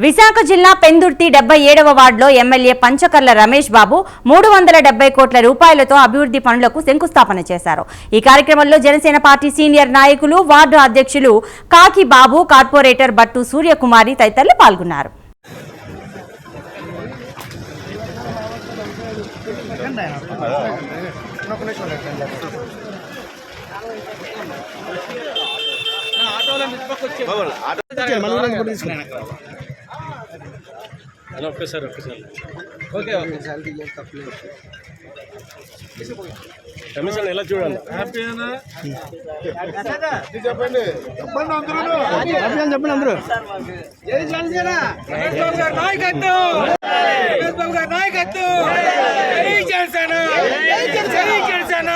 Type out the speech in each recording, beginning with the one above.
విశాఖ జిల్లా పెందుర్తి 77వ వార్డులో ఎమ్మెల్యే పంచకర్ల రమేష్ బాబు 370 కోట్ల రూపాయలతో అభివృద్ధి పనులకు శంకుస్థాపన చేశారు. ఈ కార్యక్రమంలో జనసేన పార్టీ సీనియర్ నాయకులు, వార్డు అధ్యక్షులు కాకి బాబు, కార్పొరేటర్ బట్టు సూర్యకుమారి తదితరులు పాల్గొన్నారు. కమిషన్ ఎలా చూడాలి? చెప్పండి అందరూ. జై జనసేన, నాయకత్వం, నాయకత్వం, జై జనసేన, జై జనసేన,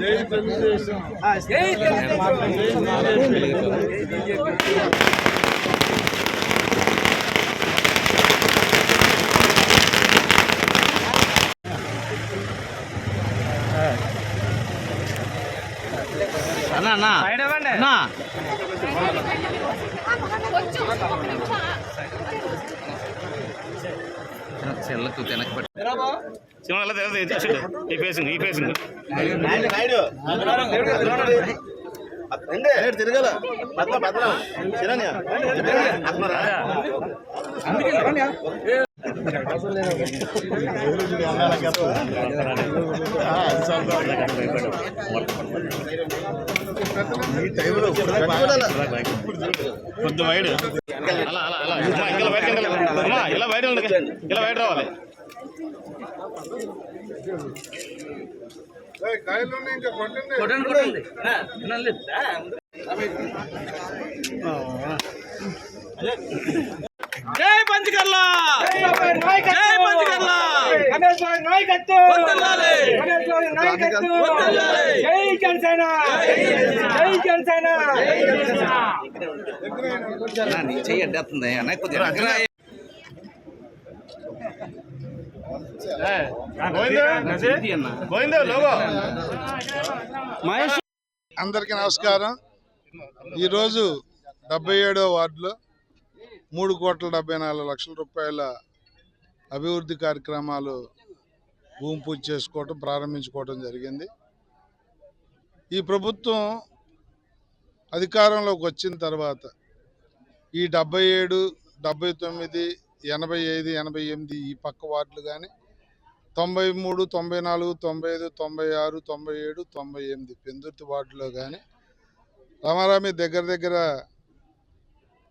జై తెలుగుదేశం, జై తిరగల కొద్ది వైడ్ ఇలా బయట రావాలి. జై పంచకర్ల, జై పంచకర్ల, నాయకత్వం, జై జనసేన, జై జనసేన. అందరికీ నమస్కారం. ఈరోజు 77వ వార్డులో 3,74,00,000 రూపాయల అభివృద్ధి కార్యక్రమాలు భూమి పూజ చేసుకోవటం, ప్రారంభించుకోవటం జరిగింది. ఈ ప్రభుత్వం అధికారంలోకి వచ్చిన తర్వాత ఈ 77, 79, 85, 88 ఈ పక్క వార్డులు కానీ 93, 94, 95, 96, 97, 98 పెందుర్తి వార్డులో కానీ రామారామి దగ్గర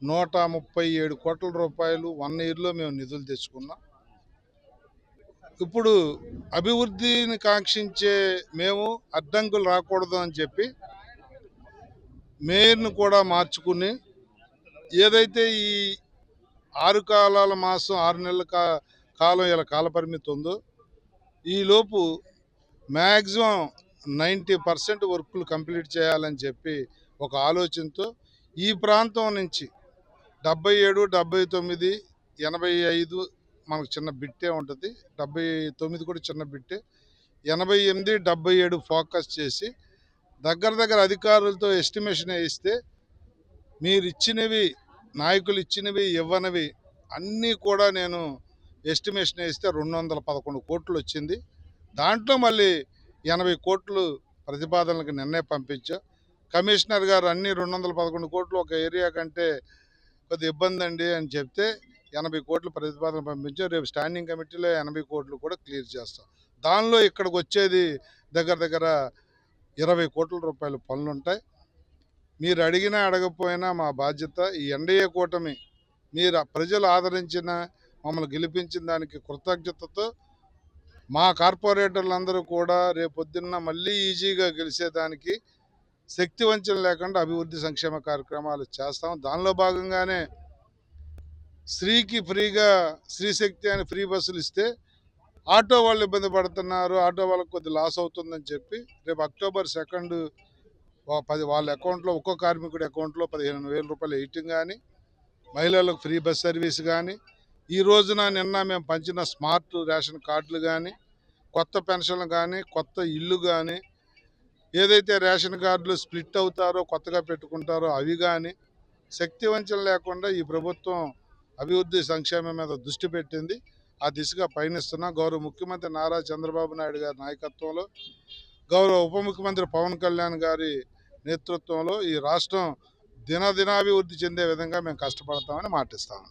137 కోట్ల రూపాయలు 1 ఇయర్లో మేము నిధులు తెచ్చుకున్నాం. ఇప్పుడు అభివృద్ధిని కాంక్షించే మేము అడ్డంకులు రాకూడదు అని చెప్పి మేయర్ను కూడా మార్చుకుని ఏదైతే ఈ 6 కాలాల మాసం 6 నెలల కాలం ఇలా కాలపరిమితి ఉందో ఈలోపు మ్యాక్సిమం 90% వర్కులు కంప్లీట్ చేయాలని చెప్పి ఒక ఆలోచనతో ఈ ప్రాంతం నుంచి 77, 79, 85 మనకు చిన్న బిట్టే ఉంటుంది, 79 కూడా చిన్న బిట్టే, 88, 77 ఫోకస్ చేసి దగ్గర అధికారులతో ఎస్టిమేషన్ వేయిస్తే మీరు ఇచ్చినవి, నాయకులు ఇచ్చినవి, ఇవ్వనివి అన్నీ కూడా నేను ఎస్టిమేషన్ వేస్తే 211 కోట్లు వచ్చింది. దాంట్లో మళ్ళీ 80 కోట్లు ప్రతిపాదనలకు నిన్నే పంపించా. కమిషనర్ గారు అన్ని 211 కోట్లు ఒక ఏరియా కంటే కొద్ది ఇబ్బంది అండి అని చెప్తే 80 కోట్లు ప్రతిపాదన పంపించాం. రేపు స్టాండింగ్ కమిటీలో 80 కోట్లు కూడా క్లియర్ చేస్తాం. దానిలో ఇక్కడికి వచ్చేది దగ్గర 20 కోట్ల రూపాయల పనులు ఉంటాయి. మీరు అడిగినా అడగకపోయినా మా బాధ్యత. ఈ ఎన్డీఏ కూటమి మీరు ప్రజలు ఆదరించిన, మమ్మల్ని గెలిపించిన దానికి కృతజ్ఞతతో మా కార్పొరేటర్లందరూ కూడా రేపొద్దున్న మళ్ళీ ఈజీగా గెలిచేదానికి శక్తి వంచన లేకుండా అభివృద్ధి సంక్షేమ కార్యక్రమాలు చేస్తాం. దానిలో భాగంగానే స్త్రీకి ఫ్రీగా స్త్రీశక్తి అని ఫ్రీ బస్సులు ఇస్తే ఆటో వాళ్ళు ఇబ్బంది పడుతున్నారు, ఆటో వాళ్ళకి కొద్ది లాస్ అవుతుందని చెప్పి రేపు October 2 వాళ్ళ అకౌంట్లో, ఒక్కో కార్మికుడి అకౌంట్లో 15,000 రూపాయలు వేయటం కానీ, మహిళలకు ఫ్రీ బస్ సర్వీస్ కానీ, ఈ రోజున నిన్న మేము పంచిన స్మార్ట్ రేషన్ కార్డులు కానీ, కొత్త పెన్షన్లు కానీ, కొత్త ఇల్లు కానీ, ఏదైతే రేషన్ కార్డులు స్ప్లిట్ అవుతారో కొత్తగా పెట్టుకుంటారో అవి కానీ, శక్తి వంచన లేకుండా ఈ ప్రభుత్వం అభివృద్ధి సంక్షేమం మీద దృష్టి పెట్టింది. ఆ దిశగా పయనిస్తున్నా. గౌరవ ముఖ్యమంత్రి నారా చంద్రబాబు నాయుడు గారి నాయకత్వంలో, గౌరవ ఉప ముఖ్యమంత్రి పవన్ కళ్యాణ్ గారి నేతృత్వంలో ఈ రాష్ట్రం దినదినాభివృద్ధి చెందే విధంగా మేము కష్టపడతామని మాటిస్తాము.